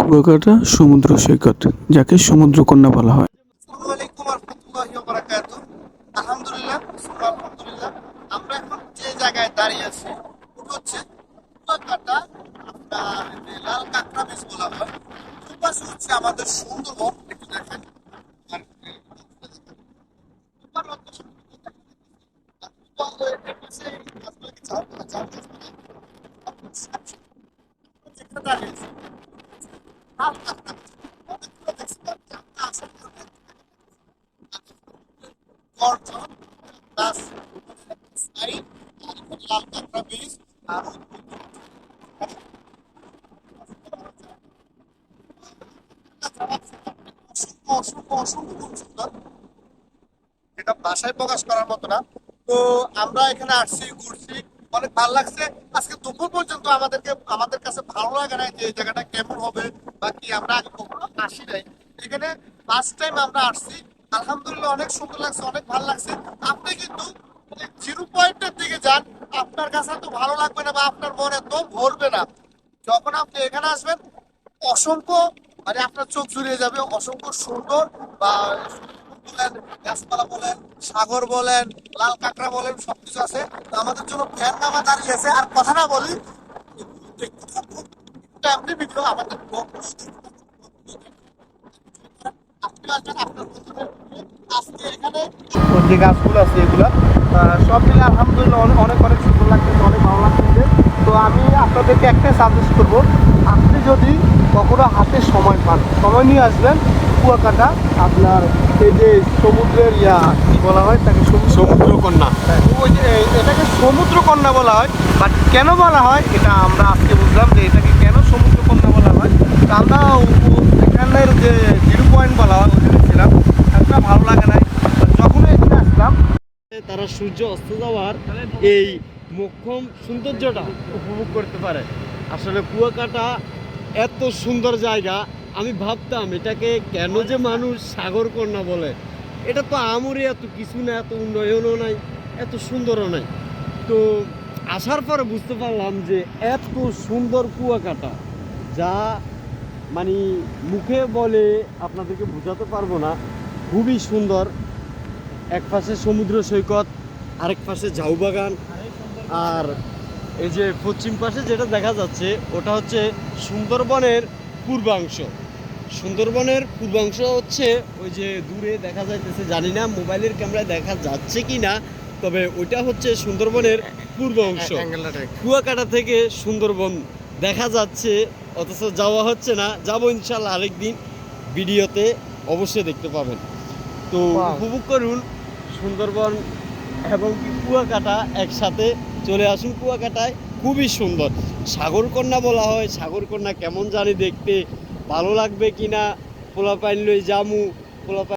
কুয়াকাটা সমুদ্র সৈকত, যাকে সমুদ্রকন্যা বলা হয়। আসসালামু আলাইকুম ওয়া রাহমাতুল্লাহি ওয়া বারাকাতুহু। আলহামদুলিল্লাহ, আলহামদুলিল্লাহ। আমরা এখন যে জায়গায় দাঁড়িয়ে আছি ওটা হচ্ছে কুয়াকাটা, আপনার যে লাল কাঁকড়া বীচ বলা হয়। দুপাশে হচ্ছে আমাদের সুন্দরবন, একটু দেখেন। আর দুপার location আর দুপার এর পাশে গাছগুলোকে যেখানে দাঁড়িয়ে আছি লাল কাঁকড়া বীচ। অনেকগুলো দেখছিলাম যে আমরা আসলে গর্জন প্লাস সাইড আর এখানে লাল কাঁকড়া বীজ আর অসংখ্য অসংখ্য অসংখ্য খুব সুন্দর, যেটা ভাষায় প্রকাশ করার মতো না। তো আমরা এখানে আসছি, ঘুরছি, অনেক ভালো লাগছে। আজকে দুপুর পর্যন্ত আমাদের কাছে ভালো লাগে না যে এই জায়গাটা কেমন হবে বা কি, আমরা আগে কখনো আসি নাই এখানে। ফার্স্ট টাইম আমরা আসছি। আলহামদুলিল্লাহ, অনেক সুন্দর লাগছে, অনেক ভালো লাগছে। আপনি কিন্তু জিরো পয়েন্টের দিকে যান, আপনার কাছে তো ভালো লাগবে না বা আপনার মনে তো ভরবে না। যখন আপনি এখানে আসবেন, অসংখ্য, মানে আপনার চোখ জুড়িয়ে যাবে, অসংখ্য সুন্দর বা বলেন, গাছপালা বলেন, সাগর বলেন, লাল কাঁকড়া বলেন, সবকিছু আছে। তো আমাদের জন্য ফ্যান নামা দাঁড়িয়ে আছে। আর কথা না বলি, দেখতে থাকুন। এটা এমনি ভিডিও আমাদের আপনি আসবেন আপনার বন্ধুদের নিয়ে। আজকে এখানে যে গাছগুলো আছে এগুলা সব মিলে আলহামদুলিল্লাহ অনেক অনেক সুন্দর লাগতেছে, অনেক ভালো লাগতেছে। তো আমি আপনাদেরকে একটাই সাজেস্ট করবো, আপনি যদি কখনো হাতে সময় পান, সময় নিয়ে আসবেন কুয়াকাটা। আপনার এই যে সমুদ্রের কি বলা হয় তাকে, সমুদ্রকন্যা। ওই যে এটাকে সমুদ্রকন্যা বলা হয়। বাট কেন বলা হয় এটা আমরা আজকে বুঝলাম যে এটাকে কেন সমুদ্রকন্যা বলা হয়। তো আমরা এখানের যে জিরো পয়েন্ট বলা হয় ওখানে ছিলাম, একটা ভালো লাগে নাই। যখন এখানে আসলাম, তারা সূর্য অস্ত যাওয়ার এই মোক্ষম সৌন্দর্যটা উপভোগ করতে পারে। আসলে কুয়াকাটা এত সুন্দর জায়গা, আমি ভাবতাম এটাকে কেন যে মানুষ সাগরকন্যা বলে। এটা তো আমরই এত কিছু না, এত উন্নয়নও নাই, এত সুন্দরও নাই। তো আসার পরে বুঝতে পারলাম যে এত সুন্দর কুয়াকাটা, যা মানে মুখে বলে আপনাদেরকে বোঝাতে পারবো না। খুবই সুন্দর। এক পাশে সমুদ্র সৈকত, আরেক পাশে ঝাউবাগান, আর এই যে পশ্চিম পাশে যেটা দেখা যাচ্ছে ওটা হচ্ছে সুন্দরবনের পূর্বাংশ। সুন্দরবনের পূর্বাংশ হচ্ছে ওই যে দূরে দেখা যাইতেছে, জানি না মোবাইলের ক্যামেরায় দেখা যাচ্ছে কি না, তবে ওইটা হচ্ছে সুন্দরবনের পূর্ব অংশ। কুয়াকাটা থেকে সুন্দরবন দেখা যাচ্ছে, অথচ যাওয়া হচ্ছে না। যাবো ইনশাল্লাহ আরেকদিন, ভিডিওতে অবশ্যই দেখতে পাবেন। তো উপভোগ করুন সুন্দরবন এবং কুয়াকাটা একসাথে। চলে আসুন কুয়াকাটায়, খুবই সুন্দর। সাগরকন্যা বলা হয়, সাগরকন্যা কেমন জানি দেখতে, ভালো লাগবে কিনা পোলাপাইন লই জামু পোলাপাইন